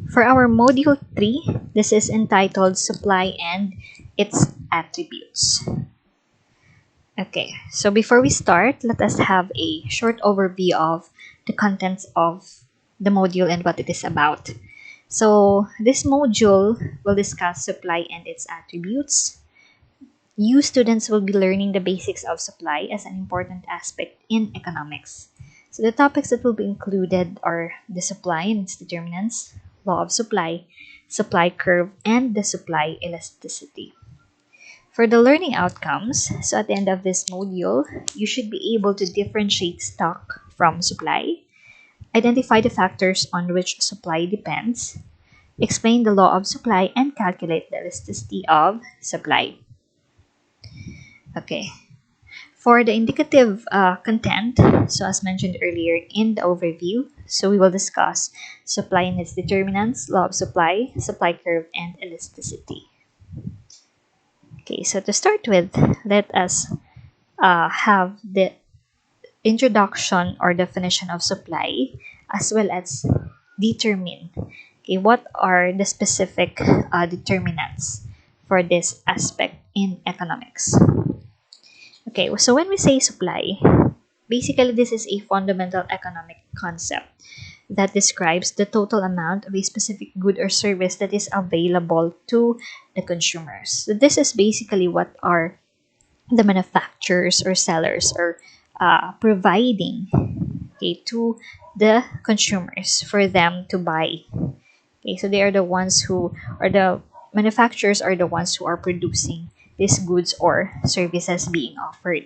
For our Module 3, this is entitled Supply and Its Attributes. Okay, so before we start, let us have a short overview of the contents of the module and what it is about. So this module will discuss supply and its attributes. You students will be learning the basics of supply as an important aspect in economics. So the topics that will be included are the supply and its determinants, law of supply, supply curve, and the supply elasticity. For the learning outcomes, so at the end of this module, you should be able to differentiate stock from supply, identify the factors on which supply depends, explain the law of supply, and calculate the elasticity of supply. Okay. For the indicative content, so as mentioned earlier in the overview, so we will discuss supply and its determinants, law of supply, supply curve, and elasticity. Okay, so to start with, let us have the introduction or definition of supply as well as determine. Okay, what are the specific determinants for this aspect in economics? Okay, so when we say supply, basically this is a fundamental economic concept that describes the total amount of a specific good or service that is available to the consumers. So this is basically what are the manufacturers or sellers are providing, okay, to the consumers for them to buy. Okay, so they are the ones who are the manufacturers are the ones who are producing these goods or services being offered.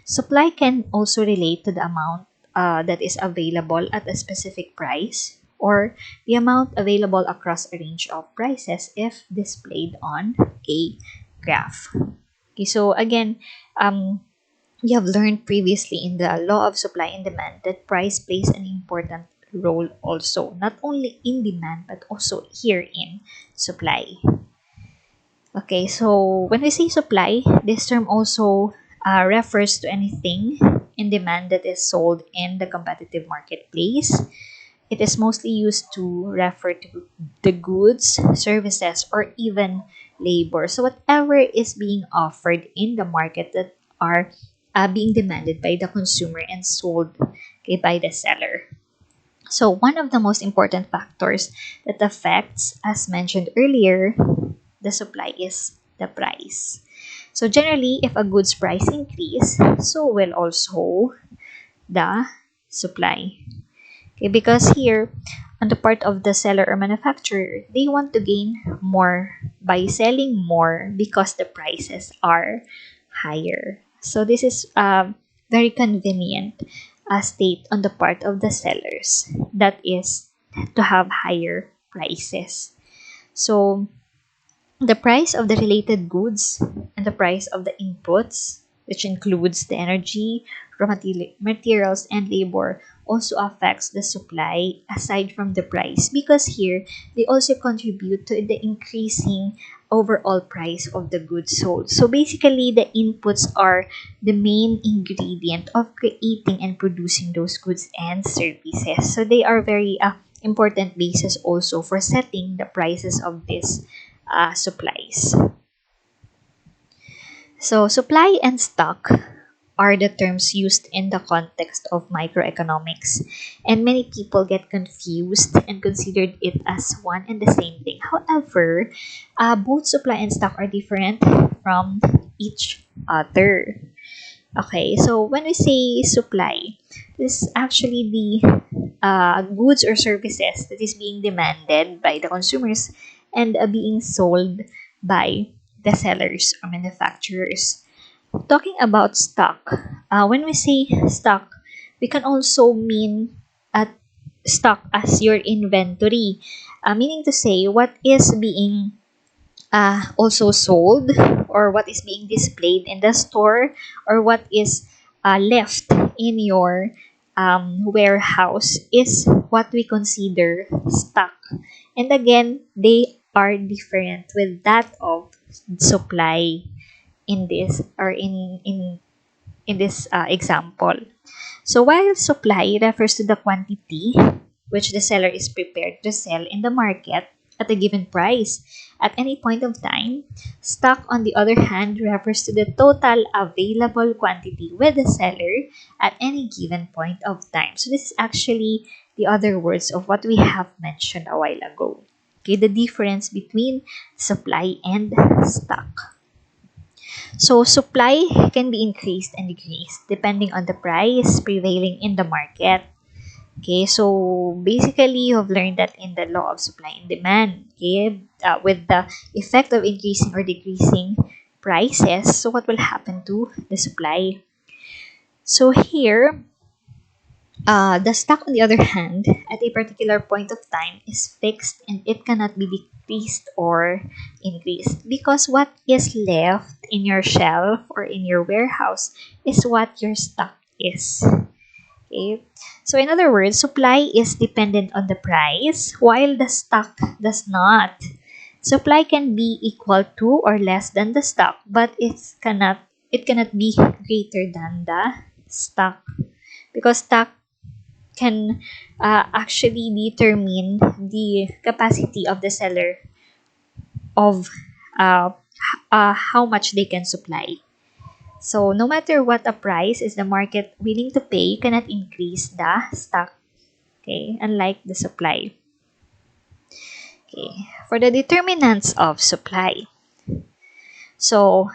Supply can also relate to the amount that is available at a specific price or the amount available across a range of prices if displayed on a graph. Okay, so again, we have learned previously in the law of supply and demand that price plays an important role also, not only in demand but also here in supply. Okay, so when we say supply, this term also refers to anything in demand that is sold in the competitive marketplace. It is mostly used to refer to the goods, services, or even labor. So whatever is being offered in the market that are being demanded by the consumer and sold, okay, by the seller. So one of the most important factors that affects, as mentioned earlier, the supply is the price. So generally, if a goods price increase, so will also the supply. Okay, because here, on the part of the seller or manufacturer, they want to gain more by selling more because the prices are higher. So this is very convenient state on the part of the sellers. That is to have higher prices. So the price of the related goods and the price of the inputs, which includes the energy, raw materials, and labor, also affects the supply aside from the price because here they also contribute to the increasing overall price of the goods sold. So basically, the inputs are the main ingredient of creating and producing those goods and services. So they are very important basis also for setting the prices of these supplies. So, supply and stock are the terms used in the context of microeconomics, and many people get confused and considered it as one and the same thing. However, both supply and stock are different from each other. Okay, so when we say supply, this is actually the goods or services that is being demanded by the consumers and being sold by the sellers or manufacturers. Talking about stock, when we say stock, we can also mean stock as your inventory, meaning to say what is being also sold or what is being displayed in the store or what is left in your warehouse is what we consider stock. And again, they are different with that of supply in this or in this example. So while supply refers to the quantity which the seller is prepared to sell in the market at a given price at any point of time. Stock, on the other hand, refers to the total available quantity with the seller at any given point of time. So this is actually the other words of what we have mentioned a while ago. Okay, the difference between supply and stock. So supply can be increased and decreased depending on the price prevailing in the market. Okay, so basically you have learned that in the law of supply and demand, okay, with the effect of increasing or decreasing prices, so what will happen to the supply? So here, the stock, on the other hand, at a particular point of time is fixed and it cannot be decreased or increased because what is left in your shelf or in your warehouse is what your stock is. Okay. So in other words, supply is dependent on the price while the stock does not. Supply can be equal to or less than the stock, but it cannot be greater than the stock because stock can actually determine the capacity of the seller of uh, how much they can supply. So no matter what a price is the market willing to pay, you cannot increase the stock, okay, unlike the supply. Okay, for the determinants of supply. So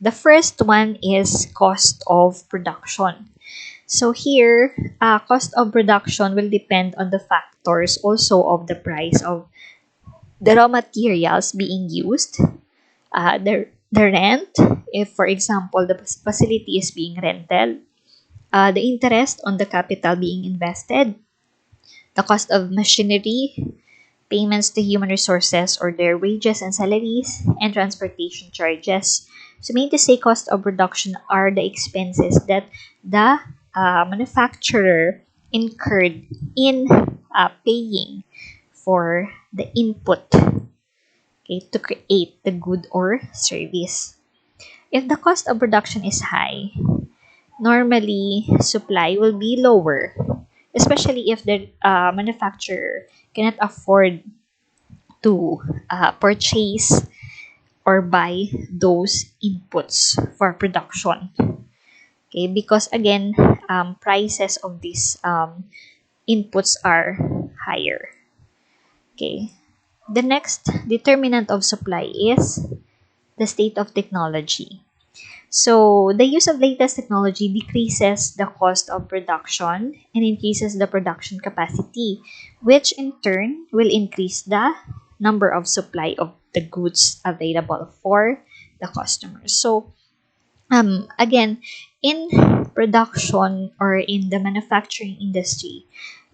the first one is cost of production. So here, cost of production will depend on the factors also of the price of the raw materials being used, the rent, if for example the facility is being rented, the interest on the capital being invested, the cost of machinery, payments to human resources or their wages and salaries, and transportation charges. So, mean to say, cost of production are the expenses that the manufacturer incurred in paying for the input, okay, to create the good or service. If the cost of production is high, normally supply will be lower, especially if the manufacturer cannot afford to purchase or buy those inputs for production. Okay, because again, prices of these inputs are higher. Okay, the next determinant of supply is the state of technology. So, the use of latest technology decreases the cost of production and increases the production capacity, which in turn will increase the number of supply of the goods available for the customers. So, again, in production or in the manufacturing industry,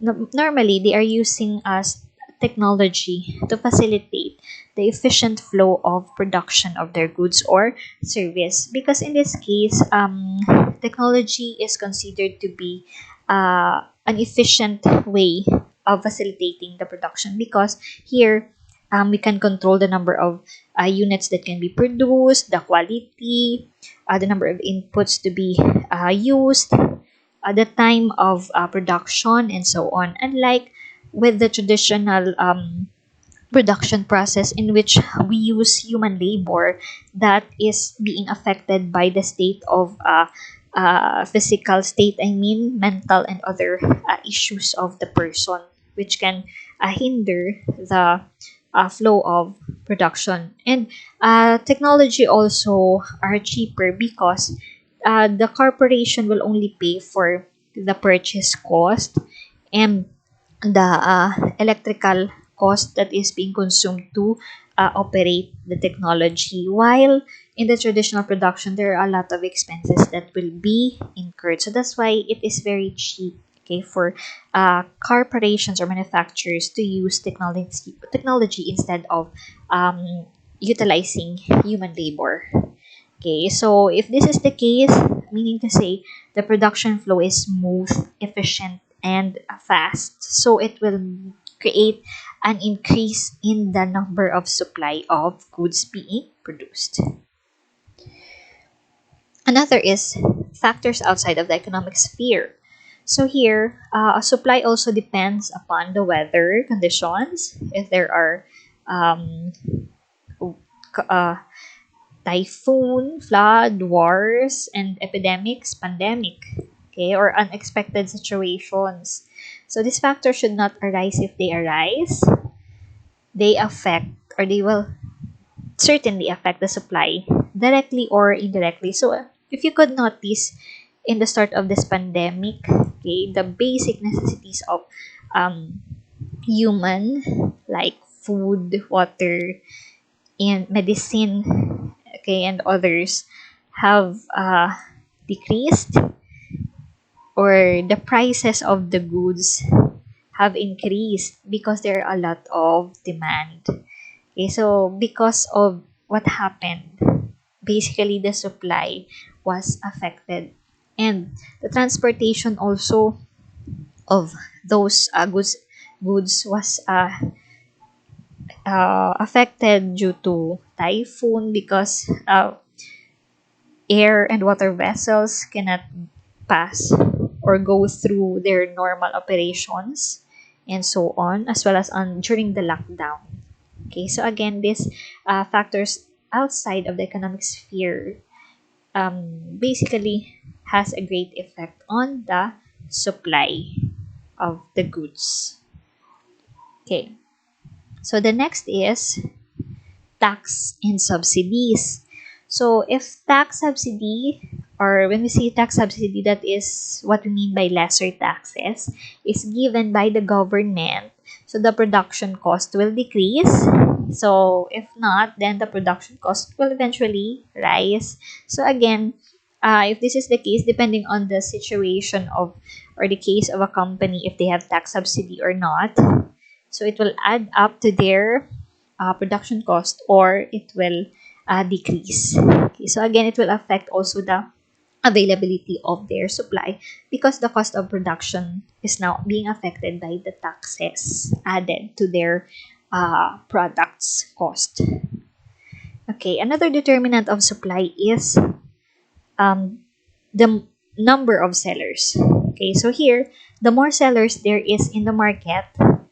normally they are using as technology to facilitate the efficient flow of production of their goods or service, because in this case technology is considered to be an efficient way of facilitating the production, because here we can control the number of units that can be produced, the quality, the number of inputs to be used, the time of production, and so on. Unlike with the traditional production process in which we use human labor that is being affected by the state of physical state, I mean mental and other issues of the person, which can hinder the flow of production. And technology also are cheaper because the corporation will only pay for the purchase cost and the electrical cost that is being consumed to operate the technology. While in the traditional production, there are a lot of expenses that will be incurred. So that's why it is very cheap, okay, for corporations or manufacturers to use technology instead of utilizing human labor. Okay, so if this is the case, meaning to say the production flow is smooth, efficient, and fast, so it will create an increase in the number of supply of goods being produced. Another is factors outside of the economic sphere. So here, supply also depends upon the weather conditions. If there are um, uh, typhoon, flood, wars, and epidemics, pandemic, okay, or unexpected situations. So these factors should not arise. If they arise, they affect, or they will certainly affect the supply directly or indirectly. So if you could notice in the start of this pandemic, okay, the basic necessities of um, human, like food, water, and medicine, okay, and others have decreased, or the prices of the goods have increased because there are a lot of demand. Okay, so because of what happened, basically the supply was affected, and the transportation also of those goods was affected due to typhoon, because air and water vessels cannot pass or go through their normal operations, and so on, as well as on during the lockdown. Okay, so again, these factors outside of the economic sphere basically has a great effect on the supply of the goods. Okay, so the next is tax and subsidies. So if tax subsidy, or when we say tax subsidy, that is what we mean by lesser taxes, is given by the government. So the production cost will decrease. So if not, then the production cost will eventually rise. So again, if this is the case, depending on the situation of, or the case of a company, if they have tax subsidy or not, so it will add up to their production cost, or it will decrease. Okay, so again, it will affect also the availability of their supply, because the cost of production is now being affected by the taxes added to their products cost. Okay, another determinant of supply is um, the number of sellers. Okay, so here, the more sellers there is in the market,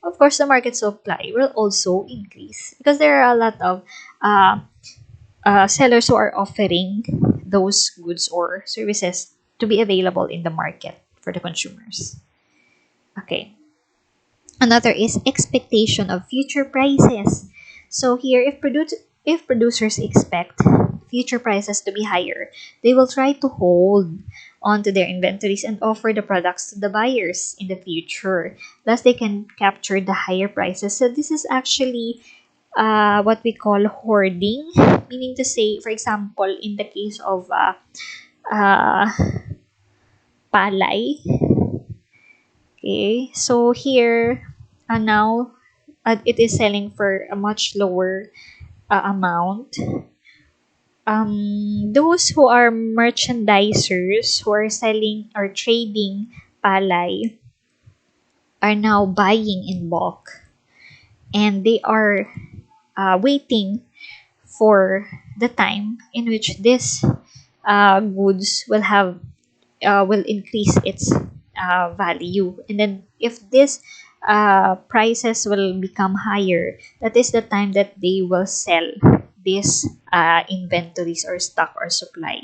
of course, the market supply will also increase, because there are a lot of uh, sellers who are offering those goods or services to be available in the market for the consumers. Okay. Another is expectation of future prices. So here, if producers expect future prices to be higher, they will try to hold onto their inventories and offer the products to the buyers in the future. Thus, they can capture the higher prices. So this is actually what we call hoarding, meaning to say, for example, in the case of uh, palay. Okay, so here now it is selling for a much lower amount. Those who are merchandisers who are selling or trading palay are now buying in bulk, and they are waiting for the time in which this goods will increase its value, and then if this prices will become higher, that is the time that they will sell these inventories or stock or supply,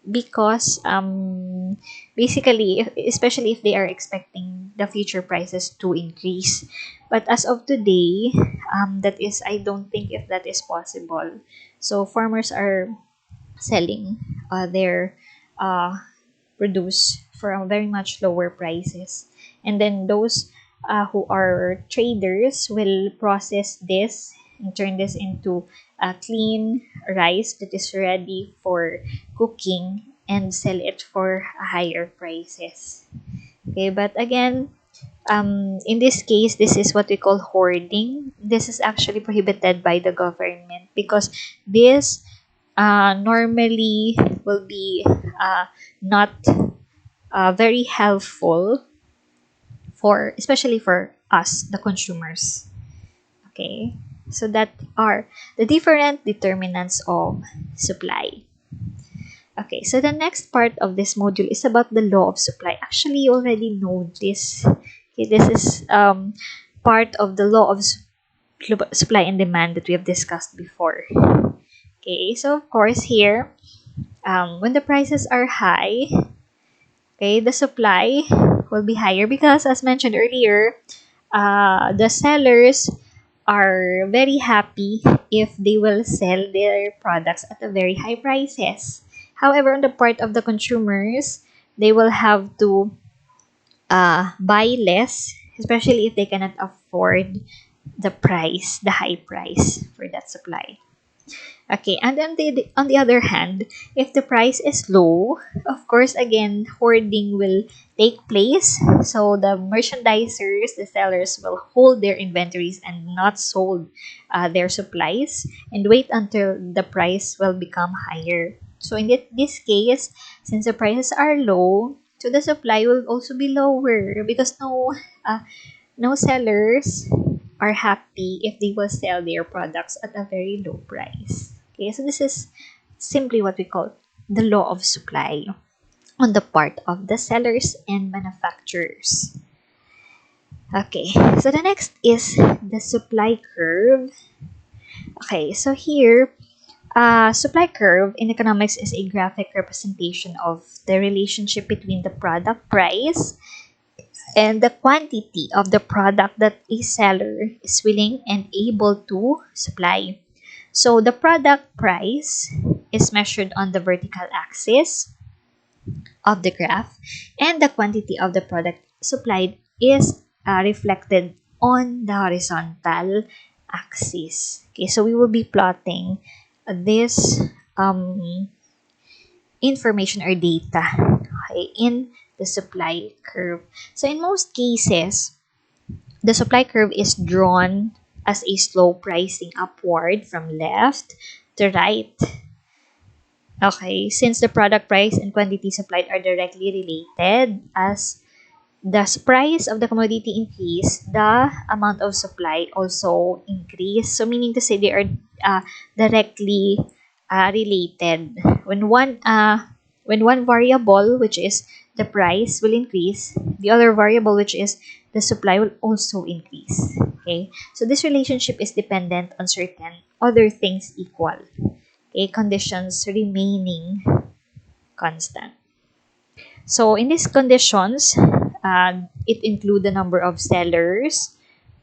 because basically, especially if they are expecting the future prices to increase. But as of today, that is, I don't think if that is possible. So farmers are selling their uh, produce for a very much lower prices, and then those who are traders will process this and turn this into a clean rice that is ready for cooking, and sell it for higher prices. Okay, but again, in this case, this is what we call hoarding. This is actually prohibited by the government, because this normally will be not very helpful for, especially for us, the consumers. Okay, so that are the different determinants of supply. Okay, so the next part of this module is about the law of supply. Actually, you already know this. Okay, this is part of the law of supply and demand that we have discussed before. Okay, so of course here, when the prices are high, okay, the supply will be higher because, as mentioned earlier, the sellers are very happy if they will sell their products at a very high prices. However, on the part of the consumers, they will have to buy less, especially if they cannot afford the high price for that supply. Okay, and then on the other hand, if the price is low, of course, again, hoarding will take place. So the merchandisers, the sellers will hold their inventories and not sold their supplies and wait until the price will become higher. So in this case, since the prices are low, so the supply will also be lower because no sellers are happy if they will sell their products at a very low price. Okay, so this is simply what we call the law of supply on the part of the sellers and manufacturers. Okay, so the next is the supply curve. Okay, so here, supply curve in economics is a graphic representation of the relationship between the product price and the quantity of the product that a seller is willing and able to supply. So the product price is measured on the vertical axis of the graph, and the quantity of the product supplied is reflected on the horizontal axis. Okay, so we will be plotting this information or data, okay, in the supply curve. So in most cases, the supply curve is drawn as a slope rising upward from left to right. Okay, since the product price and quantity supplied are directly related, as the price of the commodity increase, the amount of supply also increase. So meaning to say they are directly related. When one variable, which is the price, will increase, the other variable, which is the supply, will also increase. Okay, so this relationship is dependent on certain other things equal. Okay, conditions remaining constant. So in these conditions, it include the number of sellers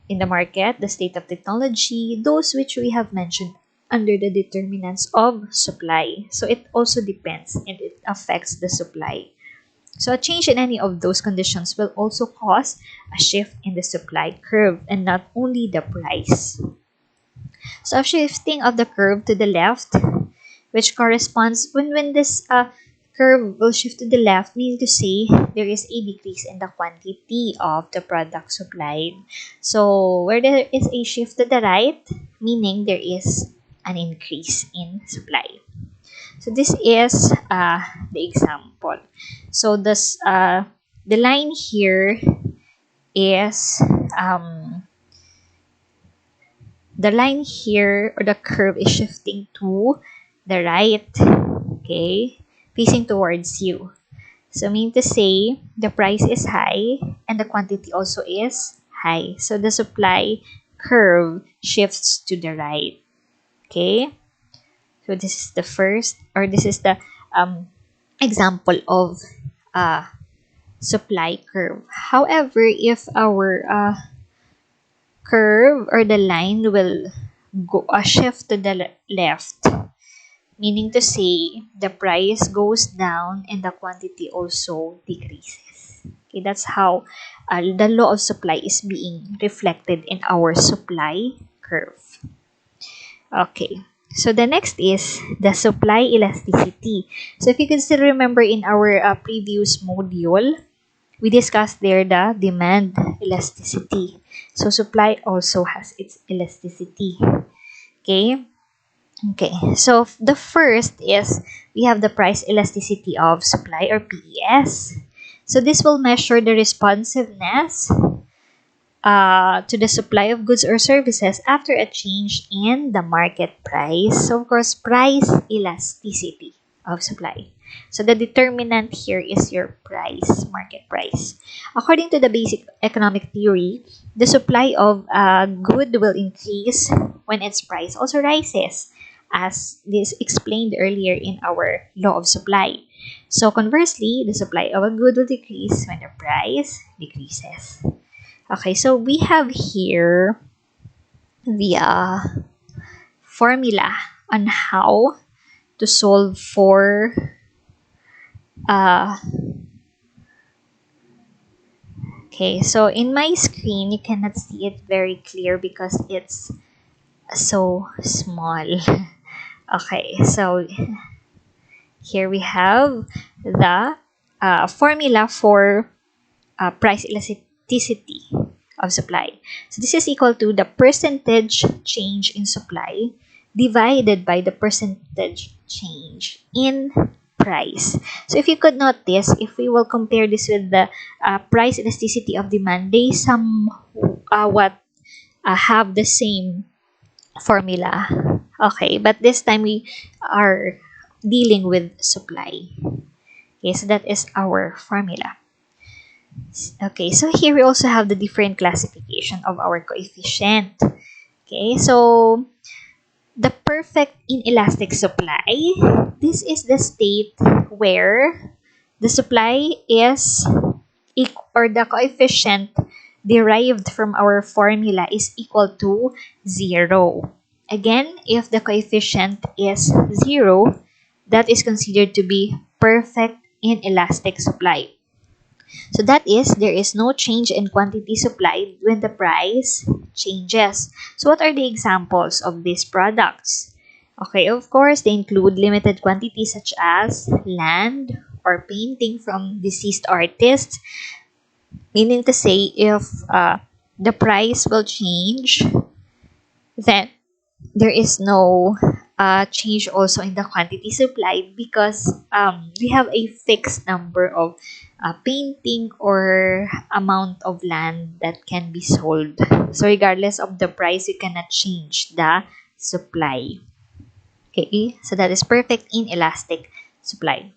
in the market, the state of technology, those which we have mentioned under the determinants of supply. So it also depends and it affects the supply. So a change in any of those conditions will also cause a shift in the supply curve and not only the price. So a shifting of the curve to the left, which corresponds when this curve will shift to the left, meaning to say there is a decrease in the quantity of the product supplied. So where there is a shift to the right, meaning there is an increase in supply. So this is the example. So this the line here is the line here, or the curve, is shifting to the right, okay, facing towards you. So mean to say the price is high and the quantity also is high. So the supply curve shifts to the right. Okay. So this is the first, or this is the example of supply curve. However, if our curve or the line will go a shift to the left, meaning to say the price goes down and the quantity also decreases. Okay, that's how the law of supply is being reflected in our supply curve. Okay, so the next is the supply elasticity. So if you can still remember in our previous module, we discussed there the demand elasticity. So supply also has its elasticity. Okay. Okay. So the first is we have the price elasticity of supply, or PES. So this will measure the responsiveness to the supply of goods or services after a change in the market price. So of course, price elasticity of supply. So the determinant here is your price, market price. According to the basic economic theory, the supply of a good will increase when its price also rises, as this explained earlier in our law of supply. So conversely, the supply of a good will decrease when the price decreases. Okay, so we have here the formula on how to solve for uh, okay, so in my screen you cannot see it very clear because it's so small. Okay, so here we have the formula for price elasticity of supply. So this is equal to the percentage change in supply divided by the percentage change in price. So if you could notice, if we will compare this with the price elasticity of demand, they somewhat have the same formula. Okay, but this time we are dealing with supply. Okay, so that is our formula. Okay, so here we also have the different classification of our coefficient. Okay, so the perfect inelastic supply, this is the state where the supply is or the coefficient derived from our formula is equal to 0. Again, if the coefficient is 0, that is considered to be perfect inelastic supply. So that is, there is no change in quantity supplied when the price changes. So what are the examples of these products? Okay, of course, they include limited quantities such as land or painting from deceased artists, meaning to say if the price will change, then there is no change also in the quantity supplied because we have a fixed number of painting or amount of land that can be sold. So regardless of the price, you cannot change the supply. Okay, so that is perfect inelastic supply.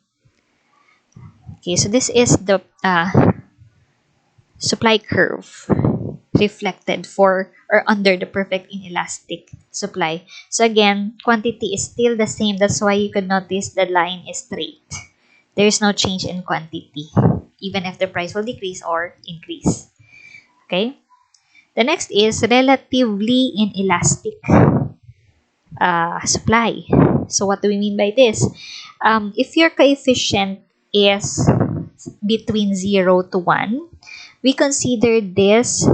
Okay, so this is the supply curve reflected for or under the perfect inelastic supply. So again, quantity is still the same. That's why you could notice the line is straight. There is no change in quantity, even if the price will decrease or increase. Okay? The next is relatively inelastic supply. So what do we mean by this? If your coefficient is between 0 to 1, we consider this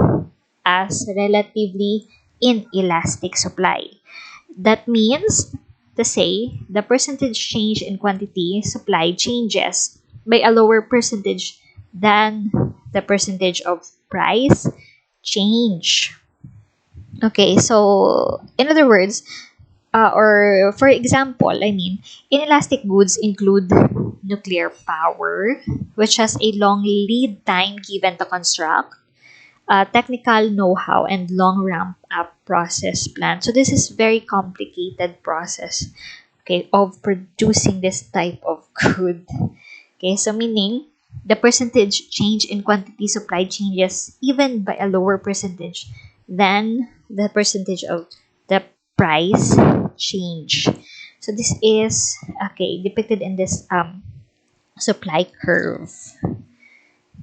as relatively inelastic supply. That means to say the percentage change in quantity supplied changes by a lower percentage than the percentage of price change. Okay, so in other words, or for example, inelastic goods include nuclear power, which has a long lead time given to construct, technical know-how, and long ramp-up process plan. So this is very complicated process, okay, of producing this type of good. Okay, so meaning the percentage change in quantity supplied changes even by a lower percentage than the percentage of the price change. So this is okay depicted in this supply curve.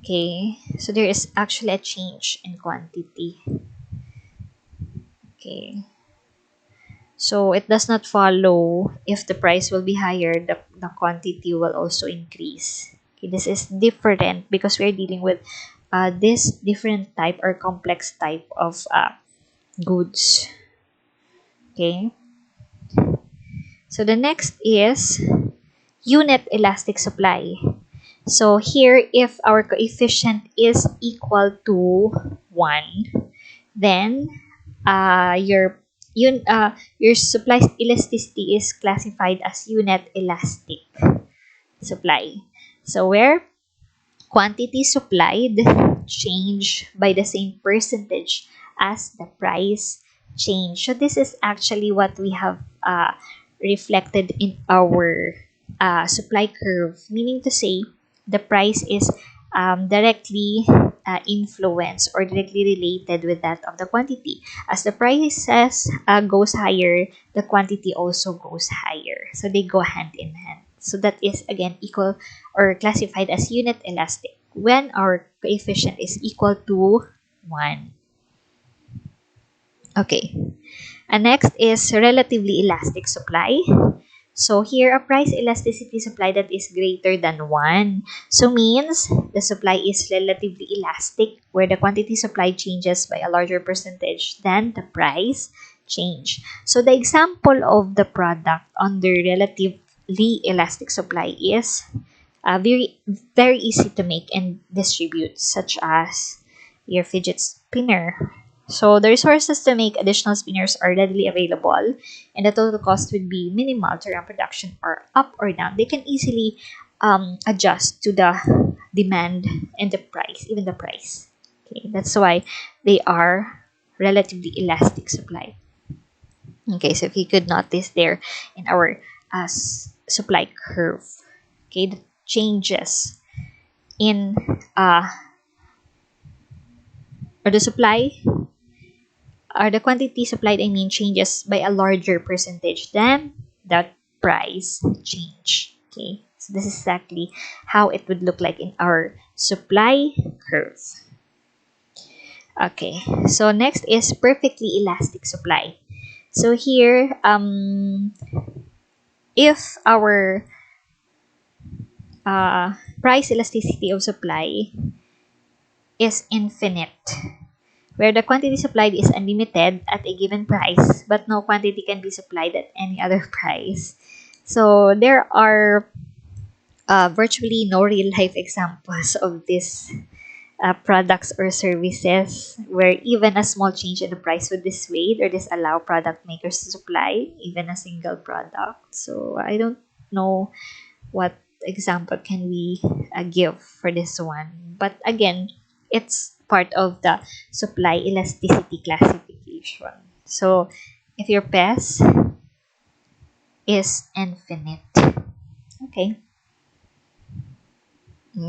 Okay, so there is actually a change in quantity. Okay, so it does not follow if the price will be higher, the quantity will also increase. Okay, this is different because we're dealing with this different type or complex type of goods. Okay, so the next is unit elastic supply. So here, if our coefficient is equal to 1, then your supply elasticity is classified as unit elastic supply. So where quantity supplied change by the same percentage as the price change. So this is actually what we have reflected in our supply curve, meaning to say the price is directly influenced or directly related with that of the quantity. As the prices goes higher, the quantity also goes higher. So they go hand in hand. So that is again equal or classified as unit elastic when our coefficient is equal to 1. Okay. And next is relatively elastic supply. So here, a price elasticity supply that is greater than 1. So means the supply is relatively elastic where the quantity supply changes by a larger percentage than the price change. So the example of the product under relatively elastic supply is very easy to make and distribute, such as your fidget spinner. So the resources to make additional spinners are readily available, and the total cost would be minimal to run production or up or down. They can easily adjust to the demand and the price, even the price. Okay, that's why they are relatively elastic supply. Okay, so if you could notice there in our supply curve, okay, the changes in or the supply or the quantity supplied, I mean, changes by a larger percentage than the price change. Okay, so this is exactly how it would look like in our supply curve. Okay, so next is perfectly elastic supply. So here, if our price elasticity of supply is infinite, where the quantity supplied is unlimited at a given price, but no quantity can be supplied at any other price. So there are virtually no real life examples of these products or services where even a small change in the price would dissuade or disallow product makers to supply even a single product. So I don't know what example can we give for this one. But again, it's part of the supply elasticity classification. So if your PES is infinite. Okay.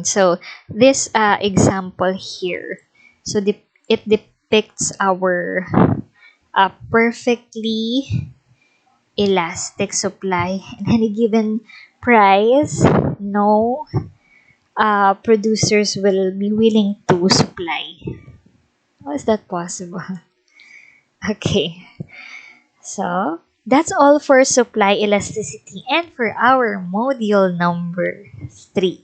So this example here, so it depicts our perfectly elastic supply in any given price. No producers will be willing to supply. How is that possible? Okay, so that's all for supply elasticity and for our module number 3.